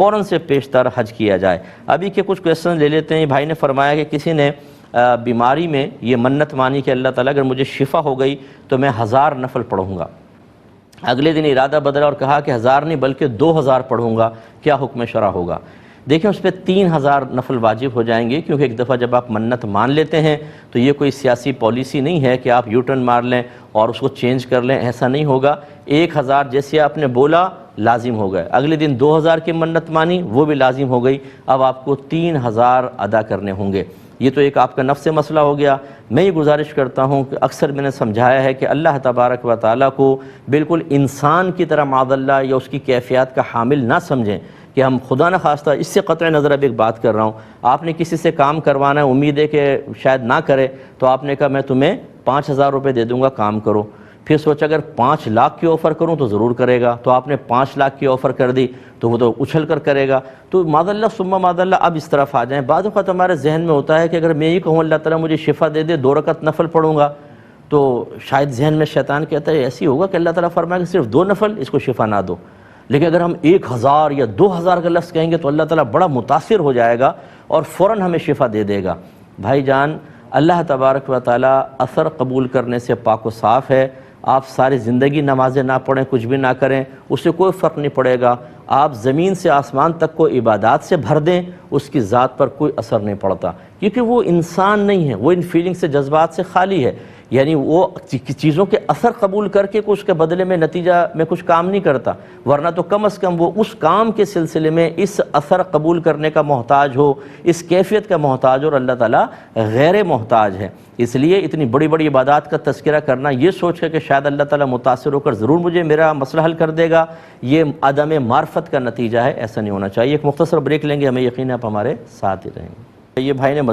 فوراً سے پیشتر حج کیا جائے۔ ابھی کے کچھ کویسچن لے لیتے ہیں۔ بھائی نے فرمایا کہ کسی نے بیماری میں یہ منت مانی کہ اللہ تعالیٰ اگر مجھے شفا ہو گئی تو میں 1000 نفل پڑھوں گا۔ اگلے دن ارادہ بدلا اور کہا کہ 1000 نہیں بلکہ 2000 پڑھوں گا، کیا حکم شرع ہوگا؟ دیکھیں اس پہ 3000 نفل واجب ہو جائیں گے، کیونکہ ایک دفعہ جب آپ منت مان لیتے ہیں تو یہ کوئی سیاسی پالیسی نہیں ہے کہ آپ یو ٹرن مار لیں اور اس کو چینج کر لیں، ایسا نہیں ہوگا۔ 1000 جیسے آپ نے بولا لازم ہو گئے، اگلے دن 2000 کی منت مانی وہ بھی لازم ہو گئی، اب آپ کو 3000 ادا کرنے ہوں گے۔ یہ تو ایک آپ کا نفس مسئلہ ہو گیا۔ میں یہ گزارش کرتا ہوں کہ اکثر میں نے سمجھایا ہے کہ اللہ تبارک و تعالیٰ کو بالکل انسان کی طرح معاذ اللہ یا اس کی کیفیات کا حامل نہ سمجھیں کہ ہم خدا نہ خواستہ، اس سے قطع نظر اب ایک بات کر رہا ہوں، آپ نے کسی سے کام کروانا ہے، امید ہے کہ شاید نہ کرے، تو آپ نے کہا میں تمہیں 5000 روپے دے دوں گا، کام کرو۔ پھر سوچا اگر 5 لاکھ کی آفر کروں تو ضرور کرے گا، تو آپ نے 5 لاکھ کی آفر کر دی تو وہ تو اچھل کر کرے گا۔ تو معاذ اللہ ثم معاذ اللہ اب اس طرف آ جائیں۔ بعض اوقات ہمارے ذہن میں ہوتا ہے کہ اگر میں یہ کہوں اللہ تعالیٰ مجھے شفا دے دے، 2 رکعت نفل پڑھوں گا، تو شاید ذہن میں شیطان کہتا ہے ایسی ہوگا کہ اللہ تعالیٰ فرمائے کہ صرف 2 نفل اس کو شفا نہ دو۔ لیکن اگر ہم 1000 یا 2000 کا لفظ کہیں گے تو اللہ تعالیٰ بڑا متاثر ہو جائے گا اور فوراً ہمیں شفا دے دے گا۔ بھائی جان، اللہ تبارک و تعالیٰ اثر قبول کرنے سے پاک و صاف ہے۔ آپ ساری زندگی نمازیں نہ پڑھیں، کچھ بھی نہ کریں، اس سے کوئی فرق نہیں پڑے گا۔ آپ زمین سے آسمان تک کو عبادات سے بھر دیں، اس کی ذات پر کوئی اثر نہیں پڑتا، کیونکہ وہ انسان نہیں ہے، وہ ان فیلنگ سے، جذبات سے خالی ہے۔ یعنی وہ چیزوں کے اثر قبول کر کے اس کے بدلے میں نتیجہ میں کچھ کام نہیں کرتا، ورنہ تو کم از کم وہ اس کام کے سلسلے میں اس اثر قبول کرنے کا محتاج ہو، اس کیفیت کا محتاج ہو، اور اللہ تعالیٰ غیر محتاج ہے۔ اس لیے اتنی بڑی بڑی عبادات کا تذکرہ کرنا یہ سوچ کر کہ شاید اللہ تعالیٰ متاثر ہو کر ضرور مجھے میرا مسئلہ حل کر دے گا، یہ عدم معرفت کا نتیجہ ہے، ایسا نہیں ہونا چاہیے۔ ایک مختصر بریک لیں گے، ہمیں یقین ہے آپ ہمارے ساتھ ہی رہیں گے۔ یہ بھائی نے مزید